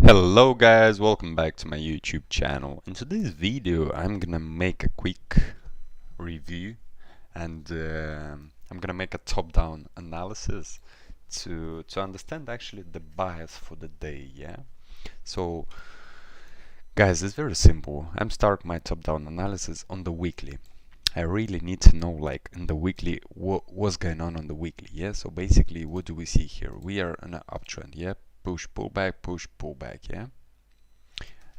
Hello guys, welcome back to my YouTube channel. In today's video I'm gonna make a quick review and I'm gonna make a top-down analysis to understand actually the bias for the day, yeah? So guys, it's very simple. I'm starting my top-down analysis on the weekly. I really need to know like in the weekly what's going on the weekly, yeah? So basically what do we see here? We are on an uptrend, yeah? Push, push, pull back, yeah?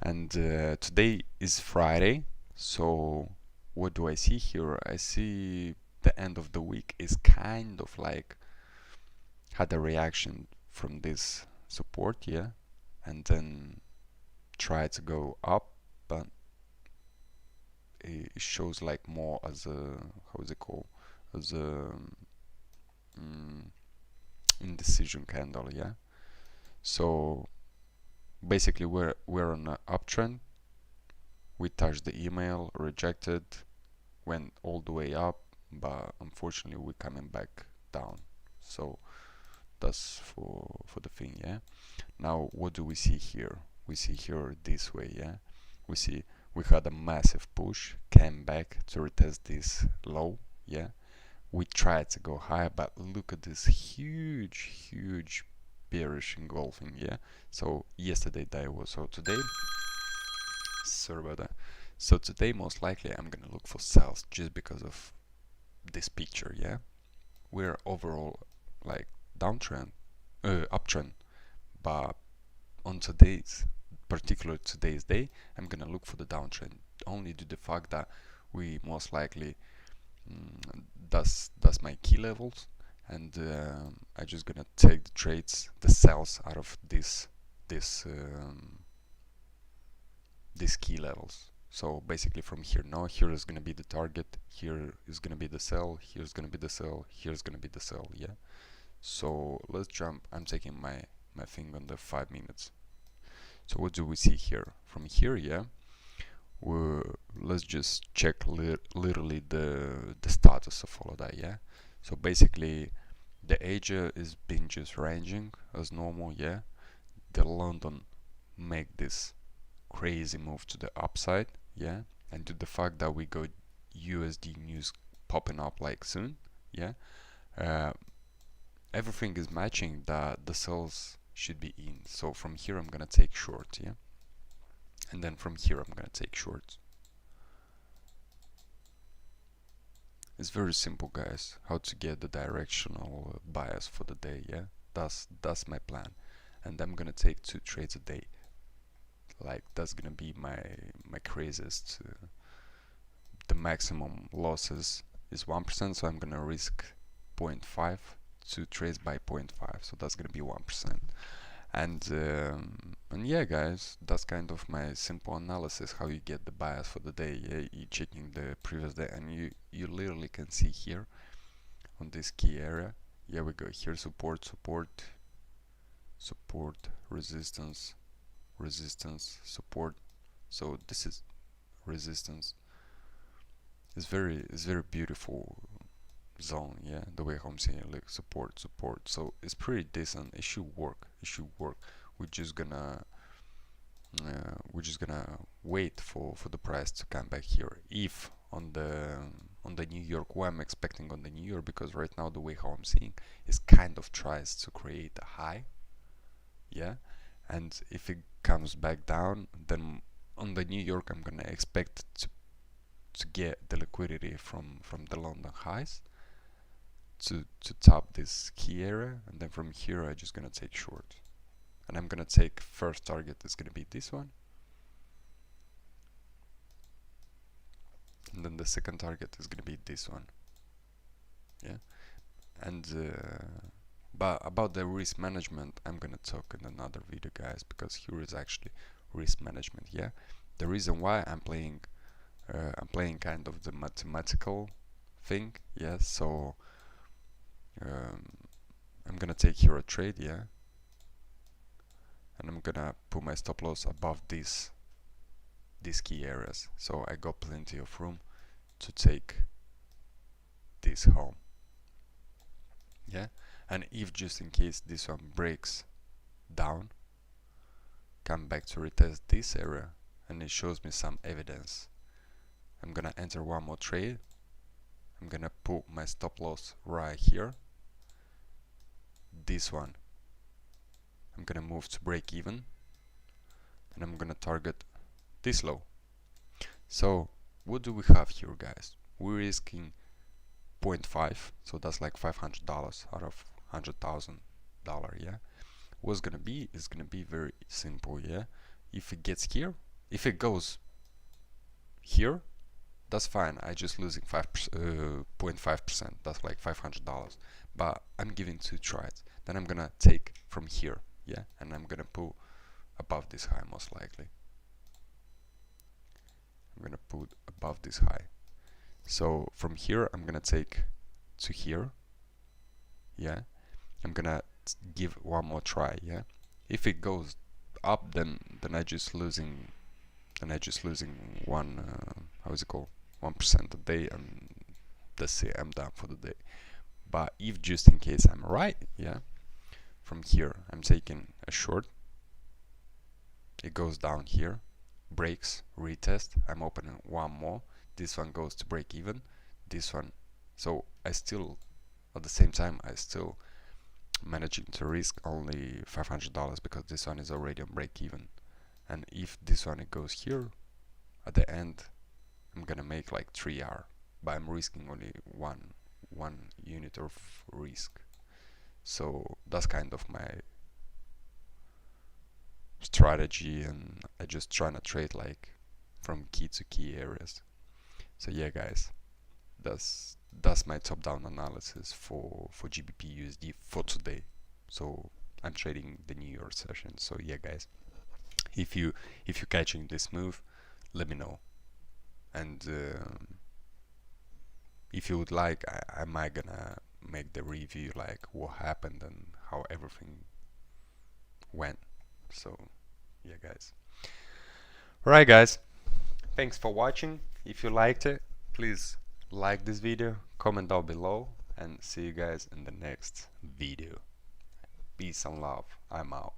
And today is Friday, so what do I see here? I see the end of the week is kind of like had a reaction from this support, yeah, and then try to go up, but it shows like more as a, how is it called, as a mm, indecision candle, yeah. So basically we're on an uptrend. We touched the email, rejected, went all the way up, but unfortunately we're coming back down. So that's for the thing, yeah. Now what do we see here? We see here this way, yeah. We see we had a massive push, came back to retest this low, yeah. We tried to go higher, but look at this huge bearish engulfing, yeah. So yesterday that was, so today, sorry about that. So today most likely I'm gonna look for sales just because of this picture, yeah. We're overall like downtrend, uptrend, but on particular today's day, I'm gonna look for the downtrend only due to the fact that we most likely that's my key levels, and I just gonna take the trades, the sells out of this these key levels. So basically from here, now here is gonna be the target, here is gonna be the sell, here's gonna be the sell, here's gonna be the sell, yeah. So let's jump. I'm taking my thing on the 5 minutes. So what do we see here? From here, yeah, let's just check literally the status of all of that, yeah. So basically the Asia is been just ranging as normal, yeah. The London make this crazy move to the upside, yeah, and to the fact that we got USD news popping up like soon, yeah. uh, Everything is matching that the sells should be in. So from here I'm gonna take short, yeah, and then from here I'm gonna take short. It's very simple, guys, how to get the directional bias for the day, yeah. That's my plan, and I'm gonna take 2 trades a day. Like that's gonna be my craziest. The maximum losses is 1%, so I'm gonna risk 0.5 to trades by 0.5, so that's gonna be 1%. And yeah, guys, that's kind of my simple analysis how you get the bias for the day. Yeah, you checking the previous day, and you literally can see here on this key area. Yeah, we go here, support, resistance, support. So this is resistance. It's very beautiful zone, yeah, the way I'm seeing it, like support. So it's pretty decent. It should work. We're just gonna wait for the price to come back here. If on the New York, what I'm expecting on the New York, because right now the way how I'm seeing is kind of tries to create a high, yeah, and if it comes back down, then on the New York I'm gonna expect to get the liquidity from the London highs to top this key area, and then from here I'm just gonna take short, and I'm gonna take first target is gonna be this one, and then the second target is gonna be this one, yeah. And but about the risk management I'm gonna talk in another video, guys, because here is actually risk management, yeah. The reason why I'm playing kind of the mathematical thing, yeah. So I'm gonna take here a trade, yeah, and I'm gonna put my stop loss above these key areas, so I got plenty of room to take this home, yeah. And if just in case this one breaks down, come back to retest this area and it shows me some evidence. I'm gonna enter one more trade. I'm gonna put my stop loss right here. This one I'm gonna move to break even, and I'm gonna target this low. So what do we have here, guys? We're risking 0.5, so that's like $500 out of $100,000, yeah. What's gonna be is gonna be very simple, yeah. If it gets here, if it goes here, that's fine. I just losing 0.5%. That's like $500. But I'm giving 2 tries. Then I'm gonna take from here, yeah, and I'm gonna put above this high most likely. I'm gonna put above this high. So from here I'm gonna take to here, yeah. I'm gonna give one more try, yeah. If it goes up, then I just losing one how is it called, 1% a day, and that's it, I'm done for the day. But if just in case I'm right, yeah, from here I'm taking a short, it goes down here, breaks, retest, I'm opening one more, this one goes to break even, this one, so I still, at the same time, I still managing to risk only $500 because this one is already on break even. And if this one it goes here, at the end I'm gonna make like 3R, but I'm risking only one unit of risk. So that's kind of my strategy, and I just trying to trade like from key to key areas. So yeah, guys, that's my top-down analysis for GBP USD for today. So I'm trading the New York session. So yeah, guys, if you're catching this move, let me know. And if you would like, I might gonna make the review like what happened and how everything went. So yeah, guys. Alright, guys, thanks for watching. If you liked it, please like this video, comment down below, and see you guys in the next video. Peace and love. I'm out.